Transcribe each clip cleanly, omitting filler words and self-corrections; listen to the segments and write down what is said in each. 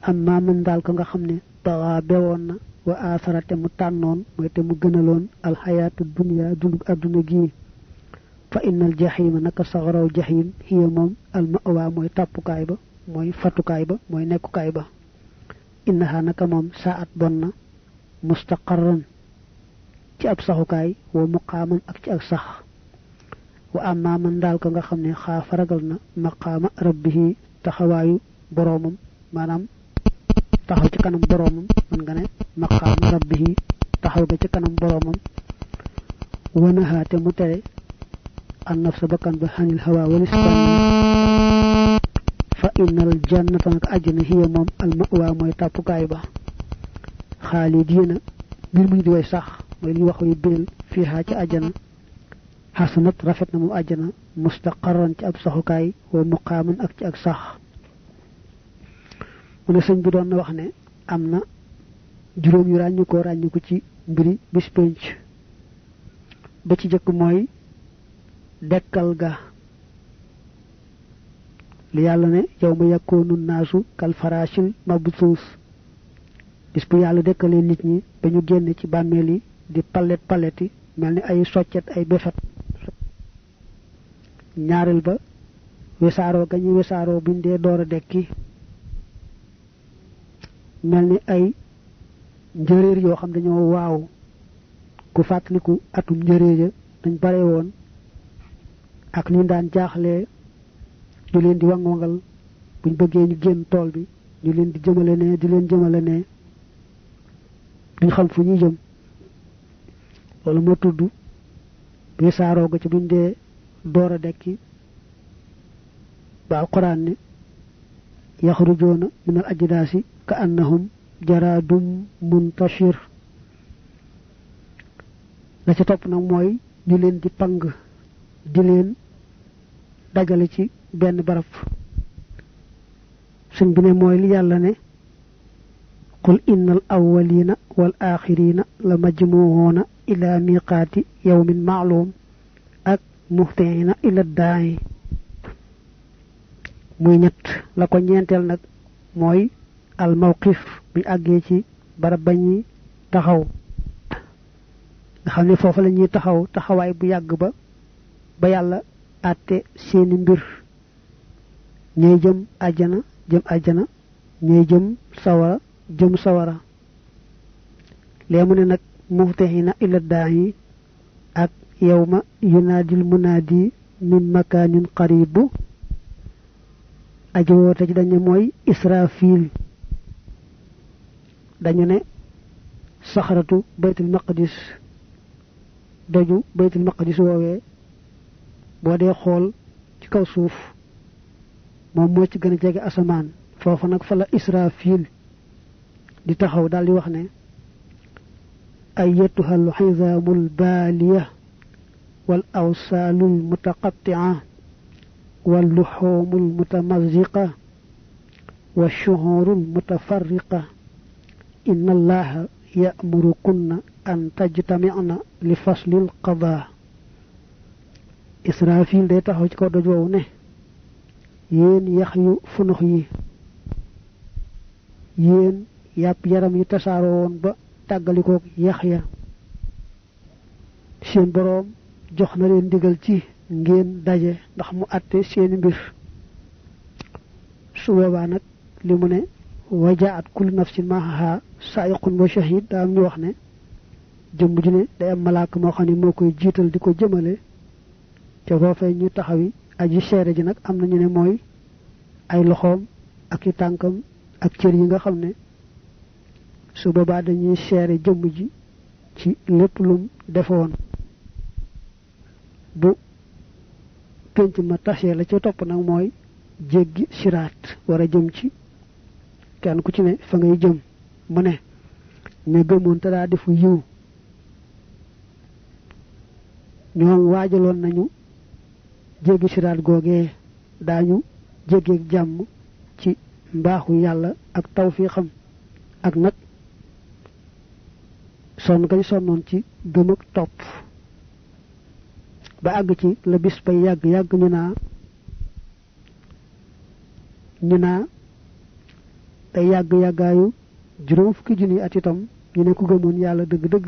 amma man dal ko nga xamne tawa bewon na wa atharate mu tannon moy te mu gënalon al hayatu dunya dundu aduna gi fa innal jahima naka sagharaw jahim hiya mom al ma'wa moy tapukaay ba moy fatukaay ba moy nekkukaay ba innaha naka mom sa'at bonna mustaqarran ci ab saxukaay wa muqaman ak ci ak sax wa amma man dal ko nga xamne faragal na maqama rabbihi taxawayu boromum manam taxaw ci kanam boromum man nga ne maqam rabbihi taxaw ga ci kanam boromum wanaha te mu tere an nafsa bakan ba hanil hawa wal isban fa innal jannata nak ajna hiya mom al ma'wa moy tapukaay ba khalidina bir muy di way sax moy li wax yu bil fiha ci ajana hasanat rafet na mu ajana mustaqarran ci ab saxukaay wa muqaman ak ci ak sax mune señ bi doon wax ne amna juroom yu rañu ko ci mbiri bis penc ba ci jëk moy dekkal ga li yalla ne yawma yakunu nasu kal farashil mabthus bis bu yalla dekkale nit ñi bañu genn ci bammel yi di paleti melni ay soccet ay befat ñaarel ba wesaro gañu wesaro buñ dé doora dekki melni ay njëreer yo xam dañoo waaw ku fatliku atum njëreer ya dañ bare won ak ni daan jaaxle ñu leen di wangongal buñ bëggee ñu genn tool bi ñu leen di jëmale ne di leen jëmale ne duñ xam fu ñuy jëm wala mo tuddu bi saaro ga ci buñ dee doora dekki ba alquran ne yakhrujuna min al ajdasi ka annahum jaradum muntashir la ci top nak moy ñu leen di pang di leen dajale ci benn barab suñ bi ne moy li yalla ne qul innal awwalina wal akhirina lamajmu'una ila miqati yawmin ma'lum ak muhtiina ila da'i muy ñett la ko ñentel nak moy al mawqif bi agge ci barab bañi taxaw nga xamne fofu lañuy taxaw taxaway bu yagg ba yalla atté seeni mbir ñey jëm aljana ñey jëm sawara lému ne nak muftahina ila da'i ak yawma yunadil munadi min makanin qarib aji wote ci dañu moy israfil dañu ne saxaratu baytul maqdis doju baytul maqdis wowe bo de xol ci kaw suuf mom mo ci gëna jégué asaman fofu nak fa la israfil di taxaw dal di wax ne ayyatuha al-hizamul baliyah wal awsalul mutaqatti'ah wal luhumul mutamazziqah والشهور المتفرقة إن الله يأمركن أن تجتمعن لفصل القضاء إسرافيل دي تاخو ci ko doj wowu ne yeen yax yu funux yi yeen yap yaram yi tasaaro woon ba tàggalikoo yax ya seen boroom jox na leen digal ci ngeen daje ndax mu atte seeni mbir su boobaa nag li mu ne wajaat kullu nafsin maaha sa'iqun wa shahid daa ñu wax ne jëmm ji ne day am malaaka moo xam ne moo koy jiital di ko jëmale ca foofee ñu taxawi aji seere ji nag am nañu ne mooy ay loxoom ak i tànkam ak cër yi nga xam ne su boobaa dañuy seere jëmm ji ci lépp lum defoon bu penc ma tasee la ci topp nag mooy jéggi siraat war a jëm ci kenn ku ci ne fa ngay jëm mu ne ña gëmoon te daa defu yiw ñoom waajaloon nañu jéggi siraat googee daañu jéggeeg jàmm ci mbaaxu yàlla ak tawfiixam ak nag sonn gañ sonnoon ci gëm ak topp ba àgg ci la bis bay yàgg ñu naa day yàgg yàggaayu juróom fukki junni at itam ñu ne ku gëmoon yàlla dëgg-dëgg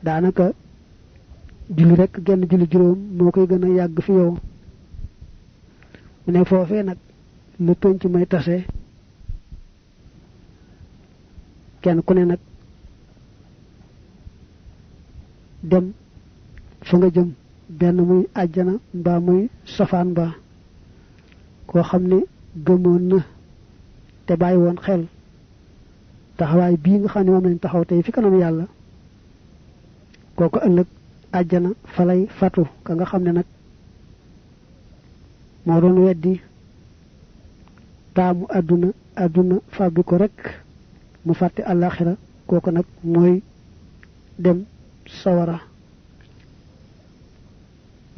daanaka julli rek genn julli juróom moo koy gën a yàgg fi yow mu ne foofee nag lu penc may tase kenn ku ne nag dem fa nga jëm benn muy àjjana mbaa muy safaan ba koo xam ne gëmoon na te bàyyi woon xel taxawaay bii nga xam ne moom lañ taxaw tey fi kanam yàlla kooku ëllëg àjjana falay fatu ka nga xam ne nag moo doon weddi taamu àdduna fàbbi ko rek mu fàtte àllaaxira kooku nag mooy dem sawara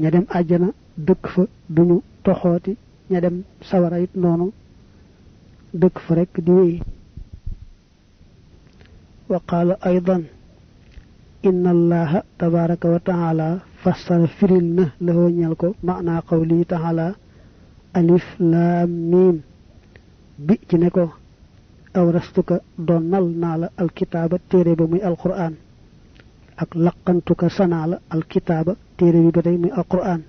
ña dem àjjana dëkk fa duñu toxooti ña dem sawara it noonu dëkk fa rek di wéy wa qaala aydan inna allaha tabaraka wa taala fassara firil na lahoo ñel ko maanaa qawli taala alif laam miim bi ci ne ko awrastuka donnal naa la alkitaaba téere ba muy alquran ak laqantuka sanaa la alkitaaba téere bi ba tey muy alquran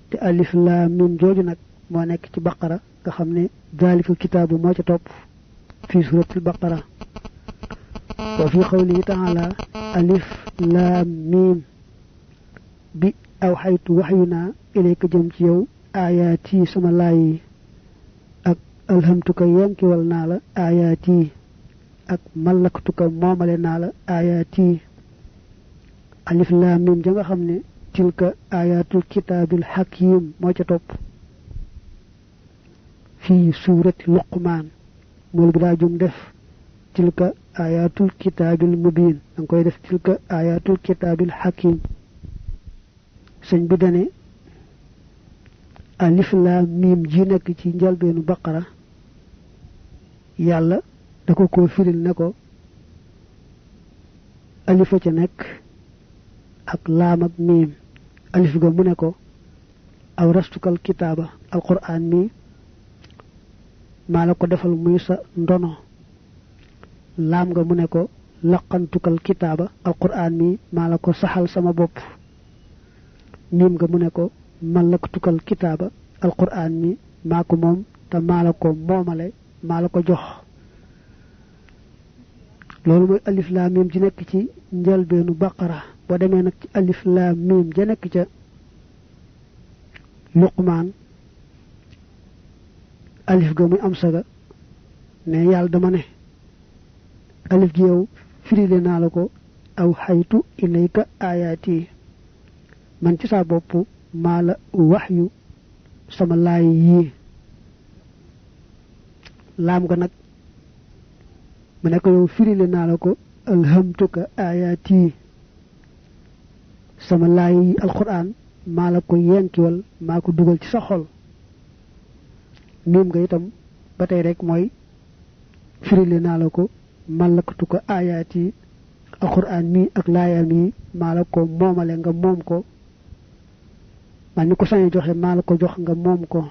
te alif laam miim jooju nag moo nekk ci baqara nga xam ne daalikal kitaabu moo ca topp fi suratul baqara wa fi qawlihi taala alif laam miim bi aw xaytu waxyu naa ilayka jëm ci yow aayaati sama laay ak alhamtuka yankiwal naa la aayaati ak malaktuka moomale naa la aayaati alif laam miim ja nga xam ne tilka ayatul kitaabil hakim moo ca topp fii suurati luqmaan mool bi daa jum def tilka ayatul kitaabil mubiin danga koy def tilka ayatul kitaabil hakim sëñ bi dane alif laam miim ji nekk ci njalbeenu baqara yàlla da ko firil ne ko alifa ca nekk ak laam ak miim alif ga mu ne ko aw rastukal kitaaba alquran mi maa la ko defal muy sa ndono laam nga mu ne ko laqantukal kitaaba alquran mi maa la ko saxal sama bopp miim nga mu ne ko malaktukal kitaaba alquran mi maa ko moom te maa la ko moomale maa la ko jox loolu mooy alif laam miim ji nekk ci njëlbeenu baqara boo demee nag ci alif laam miim ja nekk ca luqmaan alif ga muy am saga ne yàlla dama ne alif gi yow firile naa la ko aw xaytu ilayka ayaati man ci saa bopp maa la waxyu sama laay yii laam nga nag mu ne ko yow firile naa la ko alhamtuka ayaati sama laay yi alquran maa la ko yenkiwal maa ko dugal ci sa xol miim nga itam ba tey rek mooy firile naa la ko malaktu ko ayaati alquran mi ak laayam yi maa la ko moomale nga moom ko man ni ko sañe joxe maa la ko jox nga moom ko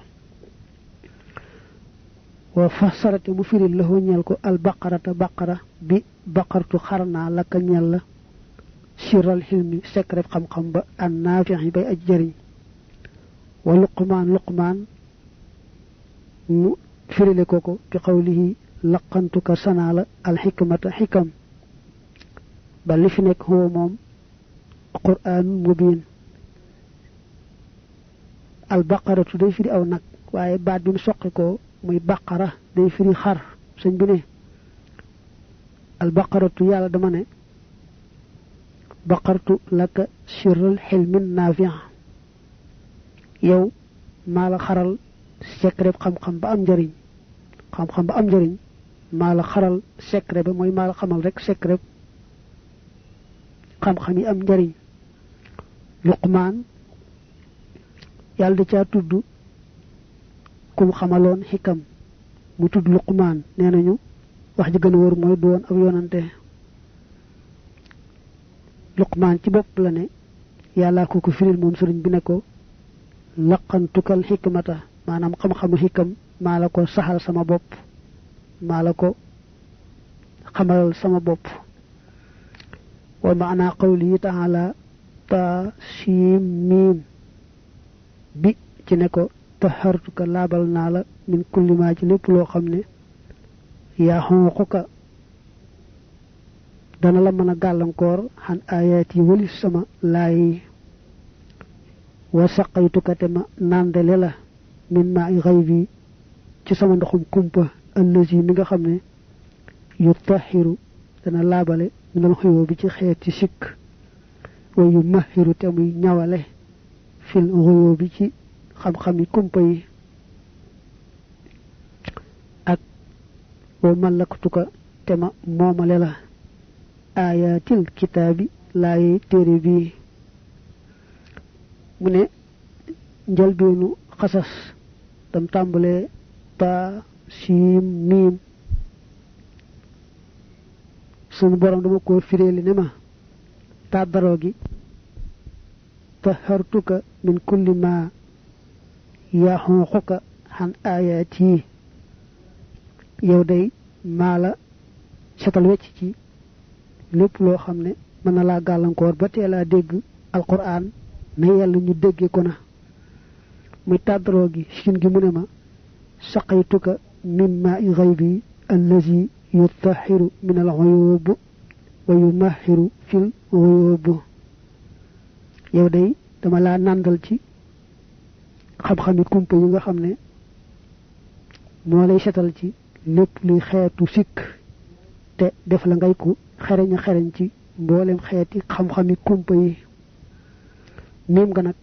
wa fassarate mu firil la ñeel ko al baqarata baqara bi baqartu xarnaa la ka ñeel la siral xilmi secret xam-xam ba an naafi bay aj jëriñ wa luqmaan mu firile ko bi qawlihi laqantuka sanaa la al xikmata xikam ba li fi nekk huwa moom qur'aanun mubiin al baqaratu day firi aw nag waaye baat bi mu soqi ko muy baqara day firi xar sëñ bi ne al baqaratu yàlla dama ne baqartu laka sirral xilmin naafi yow maa la xaral secret xam-xam ba am njëriñ xam-xam ba am njëriñ maa la xaral secret ba mooy maa la xamal rek secret xam-xam yi am njëriñ luqmaan yàlla da caa tudd kum xamaloon xikam mu tudd luqmaan nee nañu wax ji gën a wóor mooy doon ab yonante luqmaan ci bopp la ne yàllaa ko firil moom sëriñ bi ne ko laqantukal hikmata manam xam-xamu hikam malako saxal sama bop malako xamal sama bop wa ma'na qawli ta'ala ta shim mim bi ci ne ko tahartuka labal nala min kulli ma ci lepp lo xamne ya xuquka dana la mëna galankor han ayati wali sama lay wa saqaytuka tama nandele la min ma'i ghaybi ci sama ndoxum kumpa allazi mi nga xamne yutahiru dana labale min xoyo bi ci xeeti sik wa yumahiru tamuy ñawale fil xoyo bi ci xam-xami kumpa yi ak wa malaktuka tema momale la ayatil kitabi lay téré bi mune njalbeenu xasas tam tambale ta shim mim sunu borom dama ko fireli ne ma ta darogi tahartuka min kulli ma yahuquka han ayati yow day mala setal wecc ci lepp lo xamne man la galankor ba téla dégg alquran na yalla ñu déggé ko na muy tadro gi shin gi mune ma saqaytuka mimma ghaybi allazi yutahhiru min al-ghuyub wa yumahhiru fil ghuyub yow day dama la nandal ci xam-xami kumpa yi nga xamne mo lay setal ci lepp luy xéetu sik te def la ngay ko xereñ ci mbolem xéeti xam-xami kumpa yi mim nga nak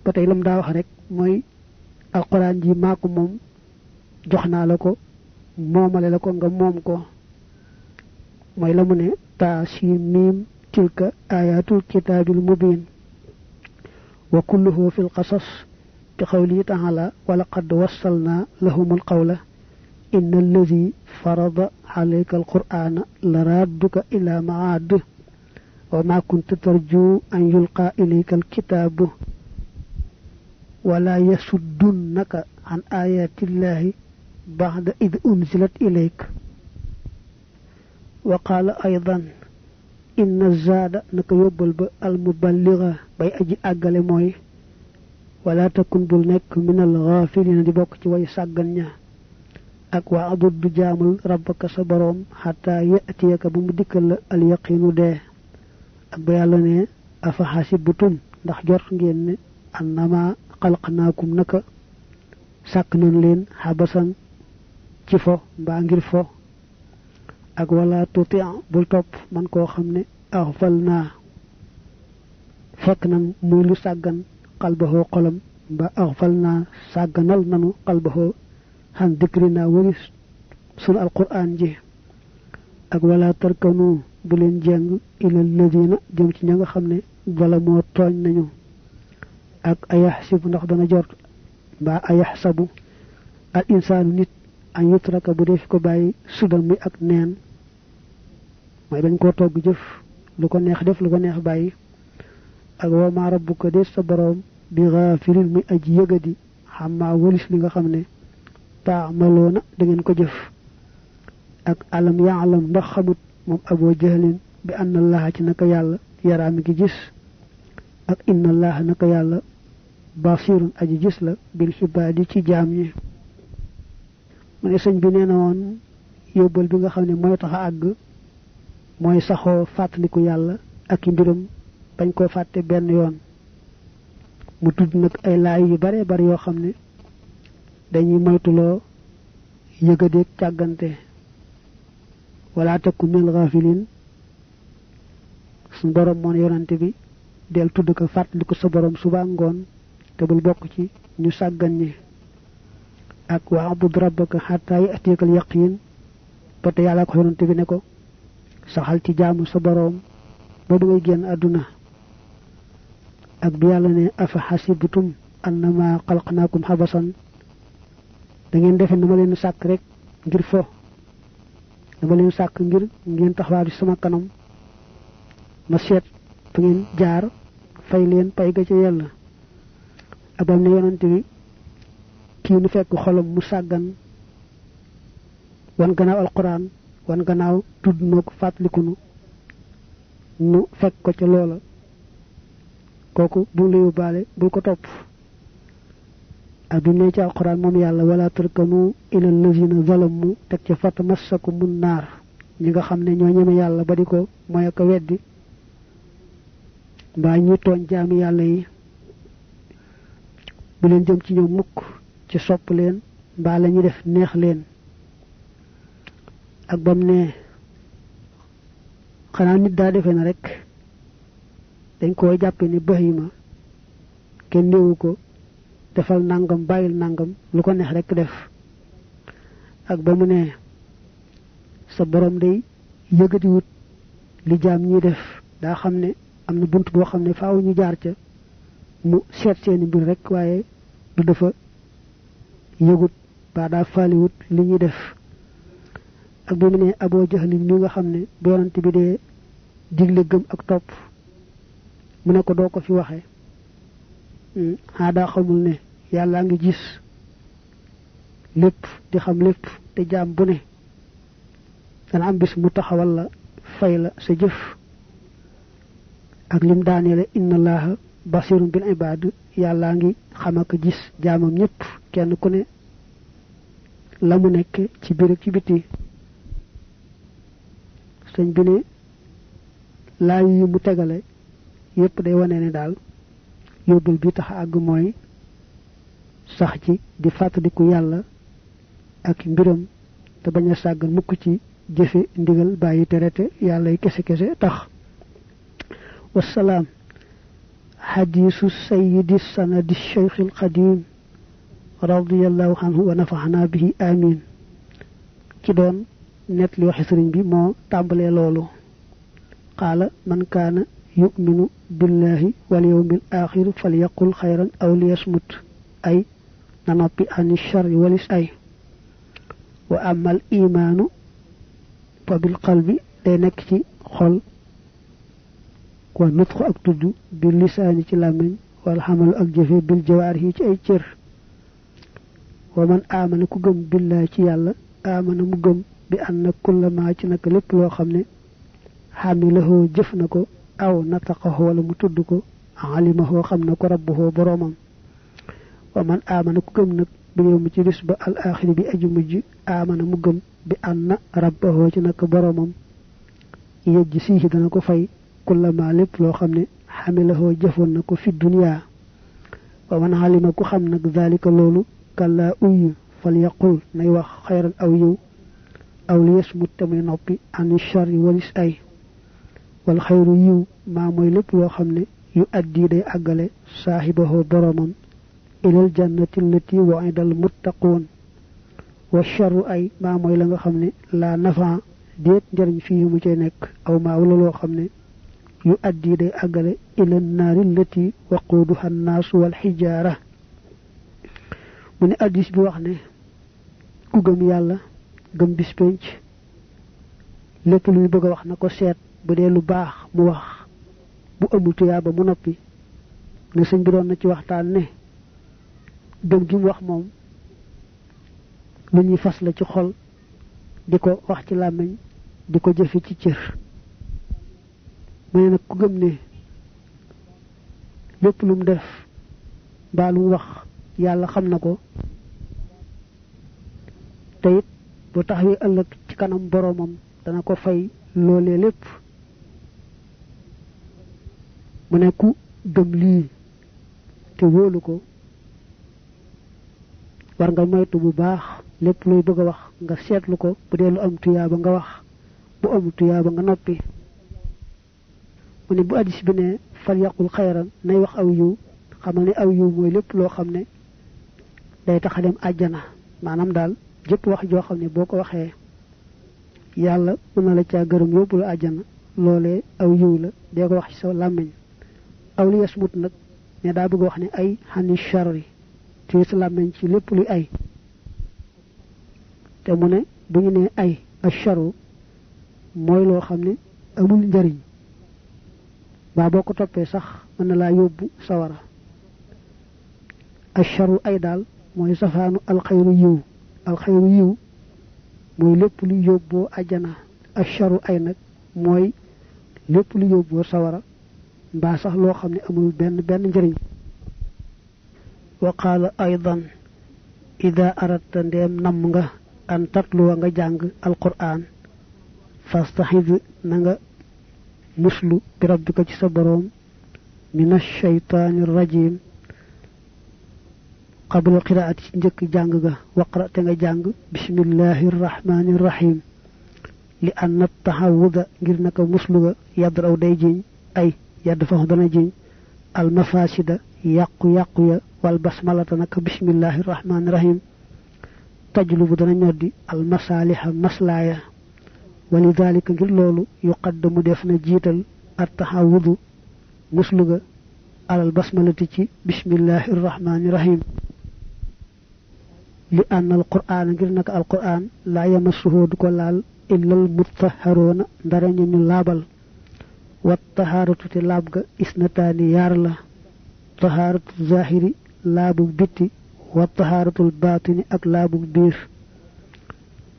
batay lam da wax rek moy alquran ji mako mom joxna la ko momale la ko nga mom ko moy lamu ne ta mim tilka ayatul kitabil mubin wa kulluhu fil qasas bi qawli ta'ala wa laqad wassalna lahum alqawla إن الذي فرض عليك القرآن لرادك إلى معاد وما كنت ترجو أن يلقى إليك الكتاب ولا يسدنك عن آيات الله بعد إذ أنزلت إليك وقال أيضا إن الزاد نك يبل المبلغة بي أجي أقل موي ولا تكن بلنك من الغافلين دي بوك وي ساغن ak wa abud jaamul rabbaka sa borom hatta yatiyaka bu mu dikkal al yaqinu de ak ba yalla ne afa hasibtum ndax jort ngeen ne annama khalaqnakum naka sak nañ leen habasan ci fo ba ngir fo ak wala tuti' bul top man ko xamne aghfalna fek nan muy lu sagan qalbahu qalam ba aghfalna saganal nanu qalbahu han dikrina waris sun alquran ji ak wala tarkanu bu len jeng ila alladina jëm ci ñinga xamne bala mo togn nañu ak ayahsib ndax dana jort ba ayahsabu al insanu nit an yutraka bu def ko bayyi sudal muy ak neen may dañ ko togg jëf lu ko neex def lu ko neex bayyi ak wa ma rabbuka des sa borom bi ghafiril mi aji yegadi xamma walis li nga xamne ta'maluna da ngeen ko jëf ak alam ya'lam ndax xamut mom abu jahlin bi anna allah ci naka yalla yara mi gi gis ak inna allah naka yalla basirun aji gis la bil ibadi ci jaam ñi mu ne señ bi neena won yobal bi nga xamne moy taxa ag moy saxo fatliku yalla ak mbirum bañ ko fatte ben yoon mu tudd nak ay laay yu bare bare yo xamne dañuy moytulo yëgade ciagante wala takku min ghafilin sun borom mon yonante bi del tudd ko fatli ko sa borom suba ngon te bul bok ci ñu saggan ñi ak wa abud rabbaka hatta ya'tika al yaqin pate yalla ko yonante bi ne ko saxal ci jaamu sa borom ba du ngay genn aduna ak bi yalla ne afa hasibtum annama khalaqnakum habasan da ngeen defé dama leen sak rek ngir fo dama leen sak ngir ngeen taxawaatu sama kanam ma seet fa ngeen jaar fay leen pay ga ci yalla abal ne yonante bi kii nu fekk xolam mu sàggan wan gannaaw alquran wan gannaaw tudd noo ko fàttalikunu nu fekk ko ca loola kooku bu la yóbbaale bul ko topp ak bi ne ci alquran moom yàlla wala tarkanu ila allazina zalamu teg ca fatamassakumun naar ñi nga xam ne ñoo ñeme yàlla ba di ko mooy ak weddi mbaa ñi tooñ jaami yàlla yi bu leen jëm ci ñoom mukk ci sopp leen mbaa la ñuy def neex leen ak bam ne xanaa nit daa defee na rek dañ koo jàppe ni bahima kenn néewu ko defal nangam bàyyil nangam lu ko neex rek def ak ba mu ne sa borom day yëgatiwut li jaam ñi def daa xam ne am na bunt boo xam ne faaw ñu jaar ca mu seet seeni mbir rek waaye du dafa yëgut ba daa faaliwut li ñuy def ak bi mu ne Aboo Jahlin mi nga xam ne bu yonante bi dee digle gëm ak topp mu ne ko doo ko fi waxee daa xamul ne yàllaa ngi gis lépp di xam lépp te jaam bu ne dana am bis mu taxawal la fay la sa jëf ak lim daaneele inna allaha basirun bil ibad yàllaa ngi xam ak gis jaamam ñëpp kenn ku ne la mu nekk ci biir ak ci biti sëñ bi ne laa yi mu tegale yépp day wane ne daal yóbbul bi tax àgg mooy sax ci di fàttaliku yàlla ak mbiram te bañ a sàggan mukk ci jëfe ndigal bàyyi terete yàlla yi kese kese tax wasalaam xadiisu sayidi sanadi cheikh alqadim radiallahu anhu wa nafaxana bihi amin ki doon net li waxi sëriñ bi moo tàmbalee loolu qaala man kaana yuminu billahi wal yawmil axir falyaqul xayran aw liyasmut ay na noppi ani charri walis ay wa amal imaanu fa bil qalbi day nekk ci xol wa nutqu ak tudd bil lisaani ci làmmiñ wal xamalu ak jëfe bil jawaarihi ci ay cër wa man aamana ku gëm billahi ci yàlla aamana mu gëm bi anna kullama ci naka lépp loo xam ne xamilahoo jëf na ko aw nataqahu wala mu tudd ko alimahoo xam na ko rabbuhoo boroomam wa man aamana ku gëm nag bi yow mi ci bis ba al axiri bi aju mujj aamana mu gëm bi anna rabbahoo ci naka boroomam yejj siihi dana ko fay kullama lépp loo xam ne xamilahoo jëfoon na ko fi duniyaa wa man xalima ku xam nag zalika loolu kalla uy fal yaqul nay wax xayran aw yiw aw li yasmut te muy noppi ani charri walis ay wal xayru yiw maa mooy lépp loo xam ne yu addi day àggale saaxibahoo boroomam ilal jannati allati wa'ida al muttaquun wa charru ay maa mooy la nga xam ne laa nafa déet njëriñ fii mu cay nekk aw maa wala loo xam ne yu addi day àggale ilal naari allati waquuduha annaasu wal xijaara mu ne addis bi wax ne ku gëm yàlla gëm bis penc lépp luy bëgg a wax na ko seet bu dee lu baax mu wax bu amul tuyaaba mu noppi ne sëñ bi doon na ci waxtaan ne gëm gi mu wax moom lu ñuy fas la ci xol di ko wax ci làmmiñ di ko jëfe ci cër mu ne nag ku gëm ne lépp lu mu def mbaa lu mu wax yàlla xam na ko te it bu taxawee ëllëg ci kanam boroomam dana ko fay loolee lépp mu ne ku gëm lii te wóolu ko war nga moytu bu baax lépp luy bëgg a wax nga seetlu ko bu dee lu am tuyaaba nga wax bu amul tuyaaba nga noppi mu ne bu addis bi ne fal yaqul xayran nay wax aw yiw xamal ne aw yiw mooy lépp loo xam ne day tax a dem àjjana maanaam daal jëpp wax joo xam ne boo ko waxee yàlla mën na la caa gërëm yóbbu la àjjana loolee aw yiw la dee ko wax ci sa làmmiñ aw li yasmut nag ne daa bëgg wax ne ay xani charri ci sa làmmiñ ci lépp luy ay te mu ne bu ñu nee ay acharu mooy loo xam ne amul njariñ baa boo ko toppee sax mën na laa yóbbu sawara asharu ay daal mooy safaanu alxayru yiw alxayru yiw mooy lépp lu yóbboo ajjana asharu ay nag mooy lépp lu yóbboo sawara mbaa sax loo xam ne amul benn njëriñ wa qaala aydan ida aradta ndeem namm nga an tatluwa nga jàng alquran fastahid na nga muslu bi rabbika ci sa boroom min ash-shaytaani rajim qabla qiraati ci njëkk jàng ga waqra te nga jàng bismillahi rrahmani rrahim li anna tahawuda ngir naka muslu ga yadraw day jiñ ay yadd fa dana jiñ al mafasida yàqu ya wal basmalata naka bismillahi rrahmani rrahim tajlubu dana ñoddi al masaliha maslaaya walidalika ngir loolu yuqaddamu def na jiital at tahawudu muslu ga alal basmalati ci bismillahi rrahmani rrahim li anna al qur'an ngir naka al qur'an la yamassuhu du ko laal illa al mutahharuna ndara ñu laabal wa taharatu te laab ga isnataani yaar la taharatu zahiri laabu bitti wa taharatul batini ak laabu biir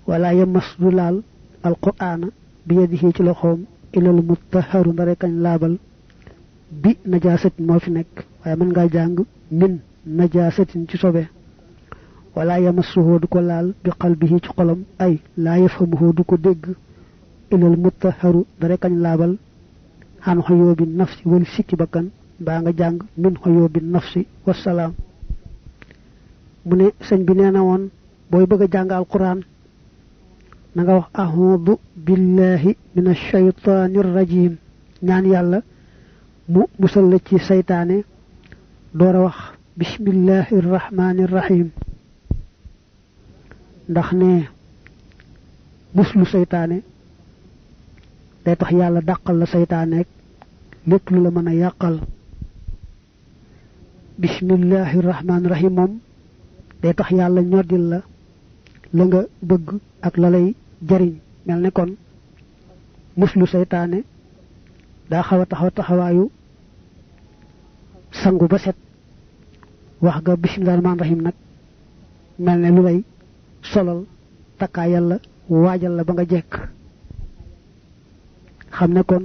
wala yamassu laal al qur'ana bi yadihi ci loxoom illa al mutahharu ndara kañ laabal bi najaasatin moo fi nekk waaye mën ngaa jàng min najaasatin ci sobe wala yamassuhu du ko laal bi qalbihi ci xolam ay laa yafhamuhu du ko dégg ilal mutahharu dara kañ laabal xan xoyoo bi nafsi wal sikki bakkan mbaa nga jàng min xoyoo bi nafsi wasalaam mu ne sëñ bi nee na woon booy bëgg a jàng alquran na nga wax ahudu billahi min ashaytaani rajim ñaan yàlla mu musal la ci saytaane door a wax bismillahi rrahmani rrahim ndax ne muslu saytaane day tax yàlla dàqal la saytaane lépp lu la mën a yàqal bismillahi rrahmani rrahim moom day tax yàlla ñoddil la nga bëgg ak la lay jariñ mel ne kon muslu saytaane daa xaw a taxawaayu sangu ba set wax ga bismillahi rahmaani rahim nag mel ne lu lay solal takkaa yàlla waajal la ba nga jekk xam ne kon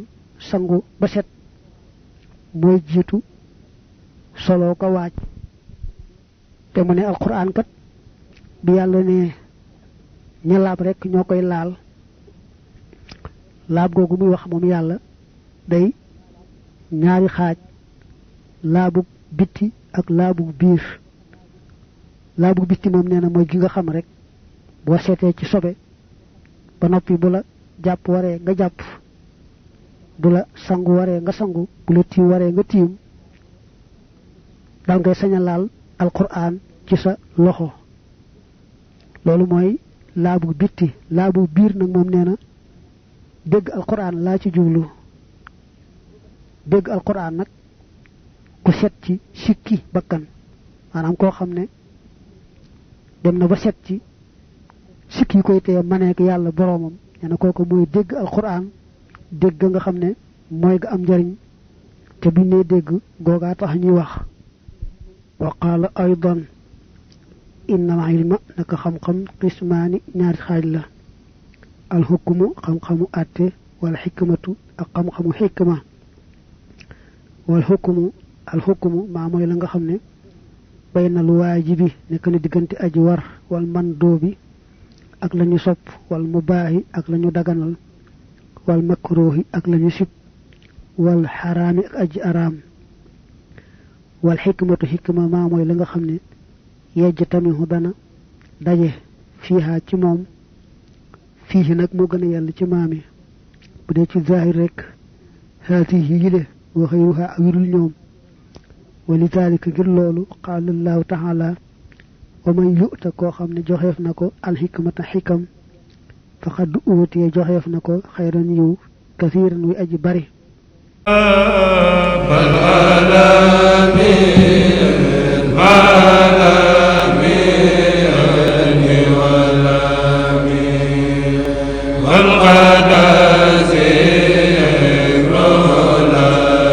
sangu ba set mooy jiitu soloo ko waaj te mu ne alquran kat bi yàlla ne ña laab rek ñoo koy laal laab googu muy wax moom yàlla day ñaari xaaj laabu bitti ak laabu biir laabu bitti moom nee na mooy gi nga xam rek boo seetee ci sobe ba noppi bu la jàpp waree nga jàpp bu la sangu waree nga sangu bu la tiim waree nga tiim dal ngay sañ a laal alquran ci sa loxo loolu mooy laabu bitti laabu biir nag moom nee na dégg alquran laa ci jublu dégg alquran nag ku set ci sikki bakkan maanaam koo xam ne dem na ba set ci sikki koy teye maneek yàlla boroomam nee na kooku mooy dégg alquran dégg nga xam ne mooy ga am njariñ te buñ nee dégg googaa tax ñuy wax wa qaala aydan inna al ilma naka xam-xam qismaani ñaari xaaj la alxukmu xam-xamu àtte wala xikmatu ak xam-xamu xikma wal xukmu alxukmu maa mooy la nga xam ne bayna lu waajibi nekk na diggante aji war wal mandoobi ak lañu sopp wal mubaahi ak lañu daganal wal makruhi ak lañu sib wal xaraami ak aji araam wal xikmatu xikma maa mooy la nga xam ne yejj tamihu dana daje fiiha ci moom fii nag moo gën a yàlla ci maami bu dee ci zahir rek haatihi yile wa xayruha ak yudul ñoom wa lidalika ngir loolu qaala allahu taala wa man yu'ta koo xam ne joxeef na ko alxikmata xikam faqad uutiye joxeef na ko xayran yiw kasiiran wi aji bari والقلم